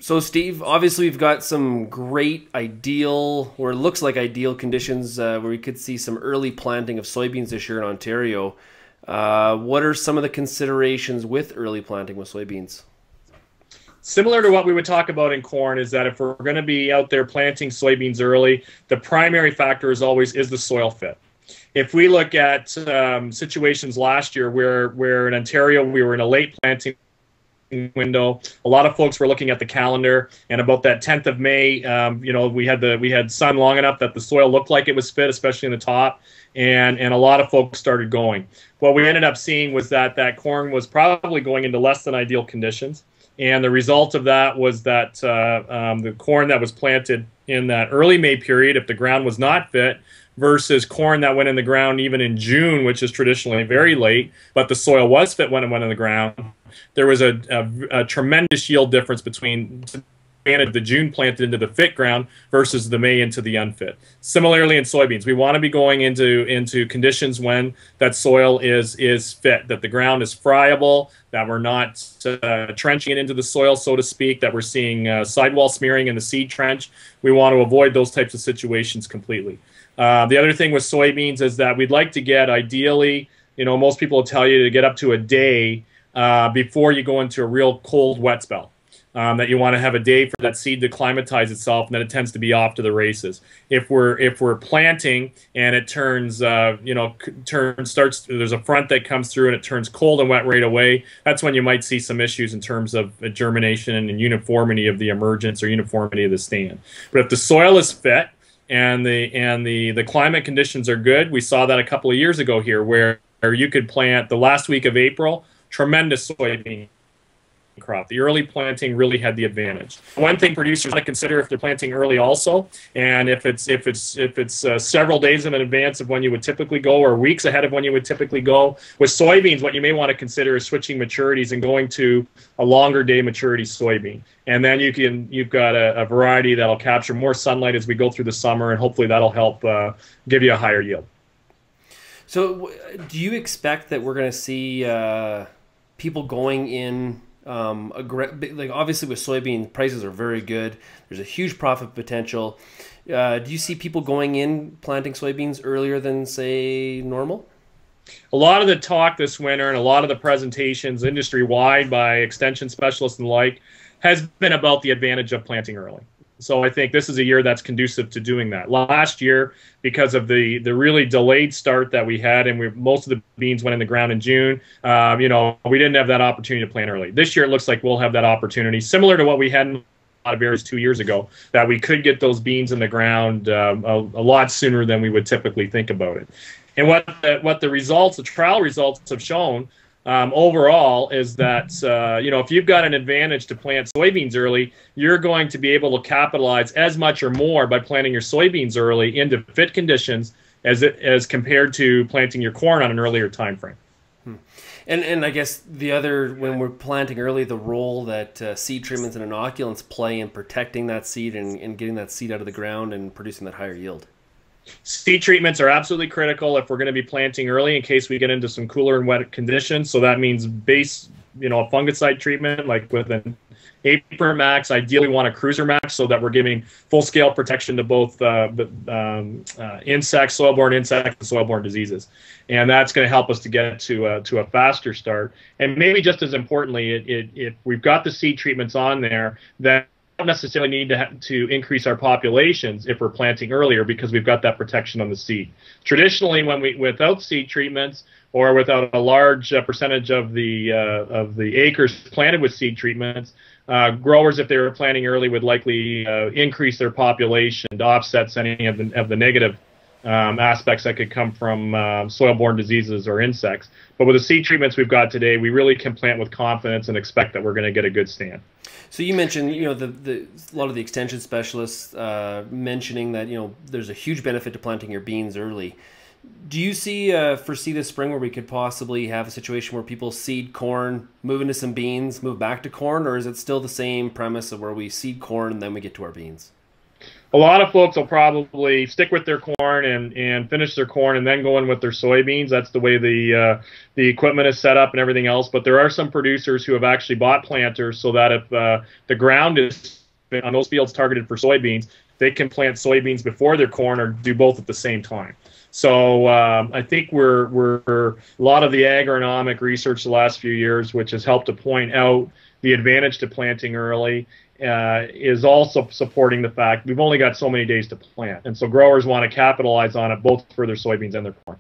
So Steve, obviously we've got some great ideal, or it looks like ideal conditions where we could see some early planting of soybeans this year in Ontario. What are some of the considerations with early planting with soybeans? Similar to what we would talk about in corn is that if we're going to be out there planting soybeans early, the primary factor is the soil fit. If we look at situations last year where in Ontario we were in a late planting window, a lot of folks were looking at the calendar, and about that 10th of May, we had sun long enough that the soil looked like it was fit, especially in the top, and a lot of folks started going. What we ended up seeing was that corn was probably going into less than ideal conditions, and the result of that was that the corn that was planted in that early May period, if the ground was not fit, versus corn that went in the ground even in June, which is traditionally very late, but the soil was fit when it went in the ground, there was a tremendous yield difference between the June planted into the fit ground versus the May into the unfit. Similarly in soybeans, we want to be going into conditions when that soil is fit, that the ground is friable, that we're not trenching it into the soil, so to speak, that we're seeing sidewall smearing in the seed trench. We want to avoid those types of situations completely. The other thing with soybeans is that we'd like to get, ideally, most people will tell you to get up to a day before you go into a real cold, wet spell. That you want to have a day for that seed to acclimatize itself, and then it tends to be off to the races. If we're planting and it turns, there's a front that comes through and it turns cold and wet right away, that's when you might see some issues in terms of germination and uniformity of the emergence or uniformity of the stand. But if the soil is fit, and the climate conditions are good. We saw that a couple of years ago here where you could plant the last week of April, tremendous soybean crop. The early planting really had the advantage. One thing producers want to consider if they're planting early also, and if it's several days in advance of when you would typically go, or weeks ahead of when you would typically go. With soybeans, what you may want to consider is switching maturities and going to a longer day maturity soybean. And then you've got a variety that'll capture more sunlight as we go through the summer, and hopefully that'll help give you a higher yield. So do you expect that we're going to see people going in, like obviously with soybean, prices are very good. There's a huge profit potential. Do you see people going in planting soybeans earlier than, say, normal? A lot of the talk this winter and a lot of the presentations industry-wide by extension specialists and the like has been about the advantage of planting early. So I think this is a year that's conducive to doing that. Last year, because of the really delayed start that we had, and most of the beans went in the ground in June, we didn't have that opportunity to plant early. This year, it looks like we'll have that opportunity, similar to what we had in a lot of areas 2 years ago, that we could get those beans in the ground a lot sooner than we would typically think about it. And what the trial results have shown overall is that if you've got an advantage to plant soybeans early, you're going to be able to capitalize as much or more by planting your soybeans early into fit conditions as compared to planting your corn on an earlier time frame. And I guess when we're planting early, the role that seed treatments and inoculants play in protecting that seed and getting that seed out of the ground and producing that higher yield. Seed treatments are absolutely critical if we're going to be planting early in case we get into some cooler and wet conditions. So that means base, a fungicide treatment like with an Aper Max. Ideally, we want a Cruiser Max so that we're giving full-scale protection to both insects, soil-borne insects, and soil-borne diseases. And that's going to help us to get to a faster start. And maybe just as importantly, if we've got the seed treatments on there, then don't necessarily need to increase our populations if we're planting earlier because we've got that protection on the seed. Traditionally, without seed treatments or without a large percentage of the acres planted with seed treatments, growers, if they were planting early, would likely increase their population to offset any of the negative aspects that could come from soil-borne diseases or insects. But with the seed treatments we've got today, we really can plant with confidence and expect that we're going to get a good stand. So you mentioned, a lot of the extension specialists mentioning that, there's a huge benefit to planting your beans early. Do you foresee this spring where we could possibly have a situation where people seed corn, move into some beans, move back to corn, or is it still the same premise of where we seed corn and then we get to our beans? A lot of folks will probably stick with their corn and finish their corn and then go in with their soybeans. That's the way the equipment is set up and everything else. But there are some producers who have actually bought planters so that if the ground is on those fields targeted for soybeans, they can plant soybeans before their corn or do both at the same time. So I think we're a lot of the agronomic research the last few years, which has helped to point out the advantage to planting early, is also supporting the fact we've only got so many days to plant. And so growers want to capitalize on it both for their soybeans and their corn.